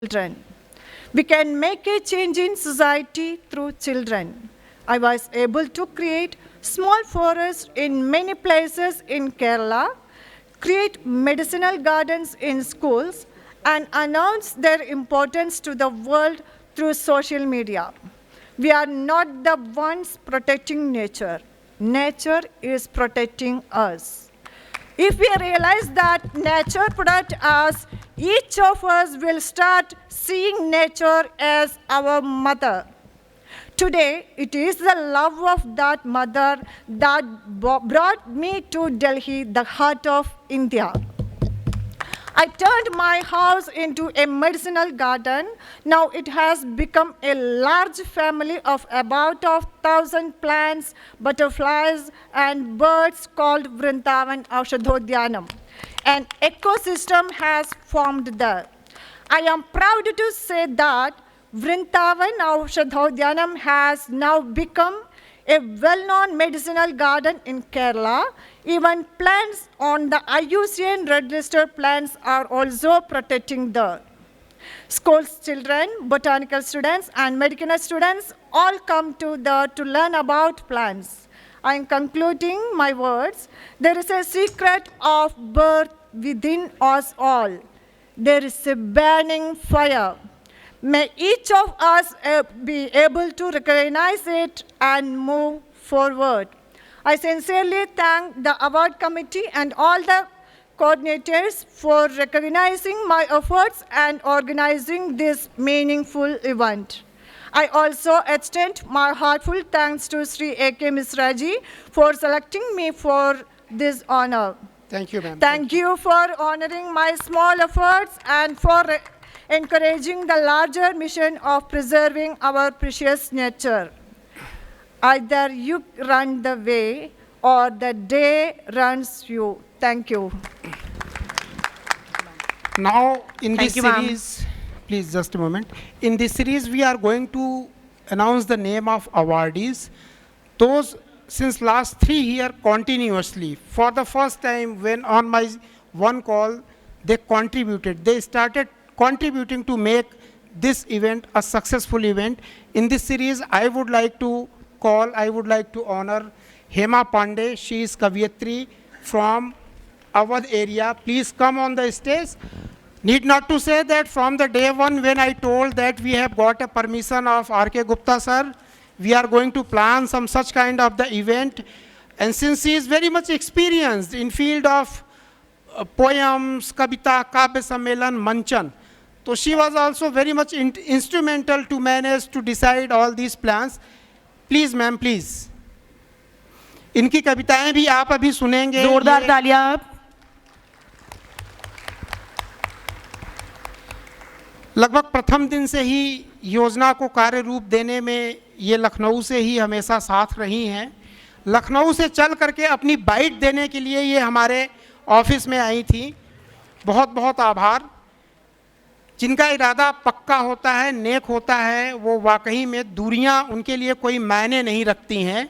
children. We can make a change in society through children. I was able to create small forests in many places in Kerala, create medicinal gardens in schools, and announce their importance to the world through social media. We are not the ones protecting nature. Nature is protecting us. If we realize that nature protects us, each of us will start seeing nature as our mother. Today, it is the love of that mother that brought me to Delhi, the heart of India. I turned my house into a medicinal garden. Now it has become a large family of about 1,000 plants, butterflies, and birds called Vrindavan Aushadhodyanam. An ecosystem has formed there. I am proud to say that Vrindavan Aushadhodyanam has now become a well-known medicinal garden in Kerala. Even plants on the IUCN red-listed plants are also protecting the schools children, botanical students, and medicinal students all come to learn about plants. I am concluding my words. There is a secret of birth within us all. There is a burning fire. May each of us be able to recognize it and move forward. I sincerely thank the award committee and all the coordinators for recognizing my efforts and organizing this meaningful event. I also extend my heartfelt thanks to Sri A.K. Misraji for selecting me for this honor. Thank you, ma'am. Thank you for honoring my small efforts and for encouraging the larger mission of preserving our precious nature. Either you run the way or the day runs you. Thank you. Now, in this Thank you, ma'am. series, please just a moment. In this series, we are going to announce the name of awardees. Those since last 3 years continuously, for the first time when on my one call, they contributed. They started contributing to make this event a successful event. In this series, I would like to honor Hema Pandey. She is Kaviyatri from our area. Please come on the stage. Need not to say that from the day one when I told that we have got a permission of R.K. Gupta sir, we are going to plan some such kind of the event. And since he is very much experienced in field of poems, Kavita, Kavya Sammelan, Manchan, so she was also very much instrumental to manage to decide all these plans. Please ma'am, please. इनकी कविताएं भी आप अभी सुनेंगे. जोरदार तालियां. लगभग प्रथम दिन से ही योजना को कार्य रूप देने में ये लखनऊ से ही हमेशा साथ रही हैं. लखनऊ से चल करके अपनी बाइट देने के लिए ये हमारे ऑफिस में आई थी. बहुत बहुत आभार. जिनका इरादा पक्का होता है, नेक होता है, वो वाकई में दूरियां उनके लिए कोई मायने नहीं रखती हैं.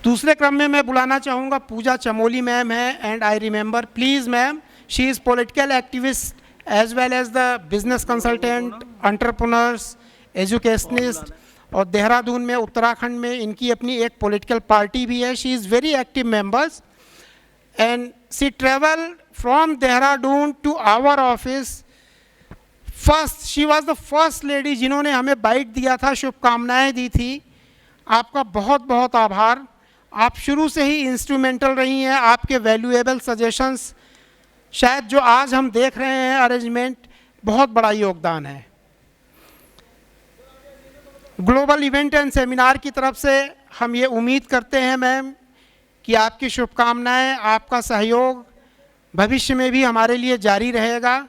दूसरे क्रम में मैं बुलाना चाहूँगा पूजा चमोली मैम है. And I remember, please ma'am, she is political activist as well as the business consultant, entrepreneurs, educationist. और देहरादून में, उत्तराखंड में इनकी अपनी एक पॉलिटिकल पार्टी भी है. She is very active members and she travel from Dehradun to our office. First, she was the first lady जिन्होंने हमें बाइट दिया था, शुभकामनाएं दी थी. आपका बहुत बहुत आभार. आप शुरू से ही इंस्ट्रूमेंटल रही हैं. आपके वैल्यूएबल सजेशंस, शायद जो आज हम देख रहे हैं अरेंजमेंट, बहुत बड़ा योगदान है. ग्लोबल इवेंट एंड सेमिनार की तरफ से हम ये उम्मीद करते हैं मैम कि आपकी शुभकामनाएं, आपका सहयोग भविष्य में भी हमारे लिए जारी रहेगा.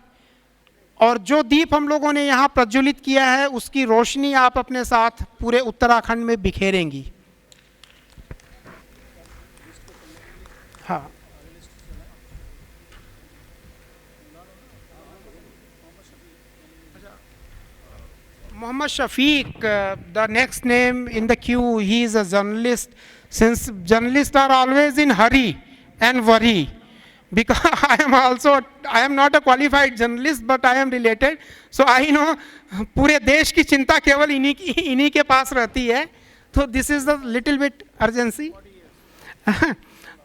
और जो दीप हम लोगों ने यहाँ प्रज्वलित किया है, उसकी रोशनी आप अपने साथ पूरे उत्तराखंड में बिखेरेंगी. हाँ, Muhammad Shafiq, the next name in the queue. He is a journalist. Since journalists are always in hurry and worry, because I am not a qualified journalist, but I am related. So I know पूरे देश की चिंता केवल इन्हीं के पास रहती है. तो this is the little bit urgency.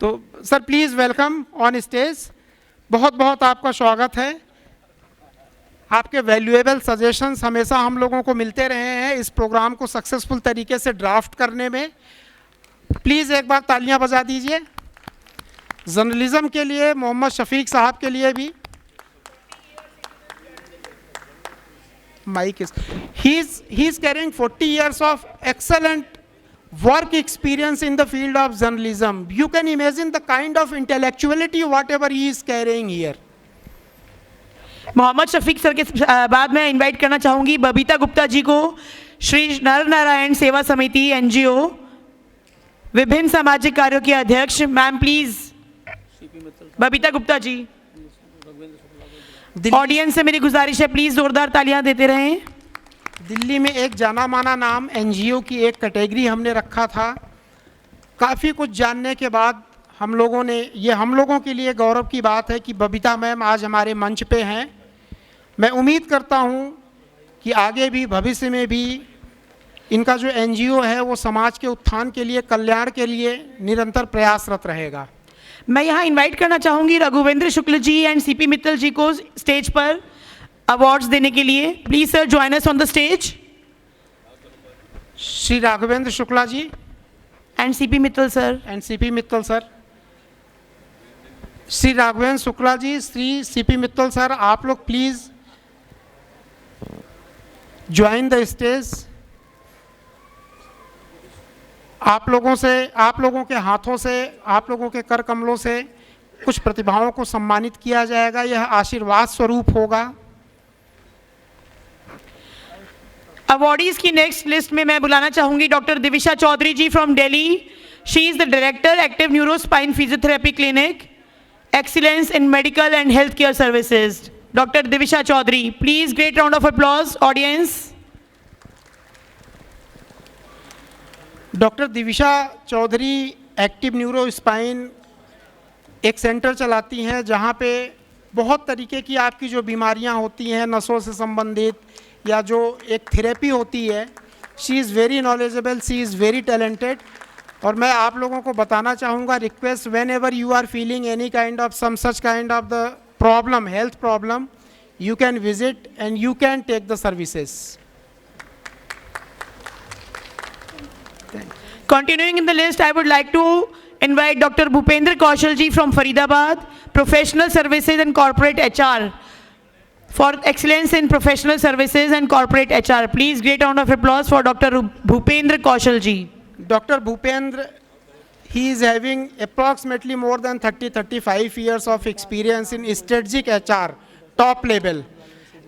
तो sir please welcome on stage. बहुत बहुत आपका स्वागत है. आपके वैल्यूएबल सजेशंस हमेशा हम लोगों को मिलते रहे हैं इस प्रोग्राम को सक्सेसफुल तरीके से ड्राफ्ट करने में. प्लीज़ एक बार तालियां बजा दीजिए. जर्नलिज्म के लिए मोहम्मद शफीक साहब के लिए भी. Mic he is carrying 40 years of excellent work experience in the field of journalism. You can imagine the kind of intellectuality whatever he is carrying here. Mohammad Shafiq sir के बाद में इनवाइट करना चाहूंगी बबीता गुप्ता जी को, श्री नर नारायण सेवा समिति एनजीओ विभिन्न सामाजिक कार्यों के अध्यक्ष. Ma'am please Babita Gupta ji. Audience से मेरी गुजारिश है प्लीज जोरदार तालियां देते रहें. दिल्ली में एक जाना माना नाम एनजीओ की एक कैटेगरी हमने रखा था. काफ़ी कुछ जानने के बाद हम लोगों के लिए गौरव की बात है कि बबीता मैम आज हमारे मंच पे हैं. मैं उम्मीद करता हूं कि आगे भी भविष्य में भी इनका जो एनजीओ है वो समाज के उत्थान के लिए, कल्याण के लिए निरंतर प्रयासरत रहेगा. मैं यहाँ इनवाइट करना चाहूंगी रघुवेंद्र शुक्ल जी एंड सीपी मित्तल जी को स्टेज पर अवार्ड्स देने के लिए. Please sir join us on the stage. Shri Raghavendra Shukla ji and CP Mittal sir. And CP Mittal sir. Shri Raghavendra Shukla ji, Shri CP Mittal sir, आप लोग प्लीज ज्वाइन द स्टेज. आप लोगों के हाथों से, आप लोगों के कर कमलों से कुछ प्रतिभाओं को सम्मानित किया जाएगा. यह आशीर्वाद स्वरूप होगा. अवार्डीज की नेक्स्ट लिस्ट में मैं बुलाना चाहूंगी doctor Divisha Chaudhary ji from Delhi. She is the director active neuro spine physiotherapy clinic, excellence in medical and health care services. Doctor Divisha Chaudhary, please great round of applause audience. Doctor Divisha Chaudhary active neuro spine एक centre चलाती हैं जहां पे बहुत तरीके की आपकी जो बीमारियां होती हैं नसों से संबंधित या जो एक थेरेपी होती है. She is very knowledgeable, she is very talented. और मैं आप लोगों को बताना चाहूँगा, request whenever you are feeling any kind of some such kind of the problem, health problem, you can visit and you can take the services. Continuing in the list, I would like to invite Dr. Bhupendra Kaushal ji from Faridabad, Professional Services and Corporate HR, for excellence in professional services and corporate HR. Please, great round of applause for Dr. Bhupendra Kaushal ji. Dr. Bhupendra, he is having approximately more than 35 years of experience in strategic HR, top level.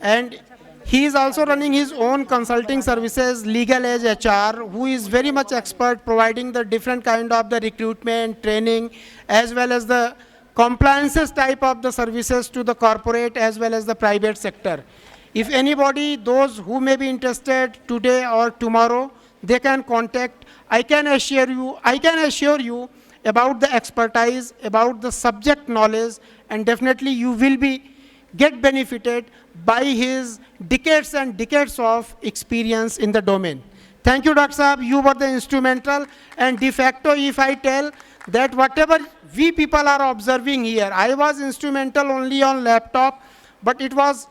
And he is also running his own consulting services, Legal Edge HR, who is very much expert providing the different kind of the recruitment, training, as well as the compliances type of the services to the corporate as well as the private sector. If anybody, those who may be interested today or tomorrow, they can contact. I can assure you about the expertise, about the subject knowledge, and definitely you will get benefited by his decades and decades of experience in the domain. Thank you, Dr. Saab. You were the instrumental, and de facto, if I tell that whatever we people are observing here, I was instrumental only on laptop, but it was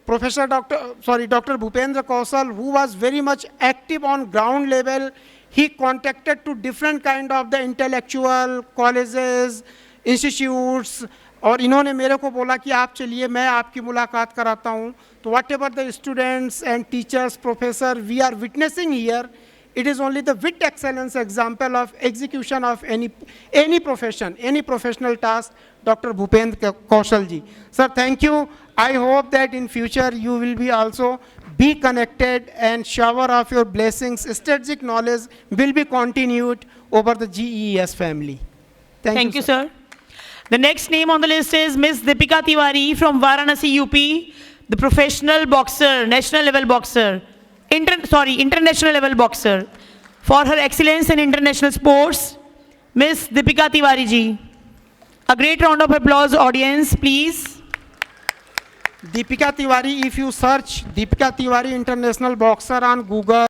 Dr. Bhupendra Kaushal, who was very much active on ground level. He contacted to different kind of the intellectual colleges, institutes, और इन्होंने मेरे को बोला कि आप चलिए मैं आपकी मुलाकात कराता हूँ. तो whatever the students and teachers, professor we are witnessing here, it is only the with excellence example of execution of any profession, any professional task, Dr. Bhupendra Kaushal ji. Sir, thank you. I hope that in future you will be also be connected and shower of your blessings, strategic knowledge will be continued over the GES family. Thank you, sir. The next name on the list is Miss Deepika Tiwari from Varanasi, UP, the professional boxer, national level boxer. International level boxer. For her excellence in international sports, Miss Deepika Tiwari ji. A great round of applause, audience, please. Deepika Tiwari, if you search Deepika Tiwari international boxer on Google,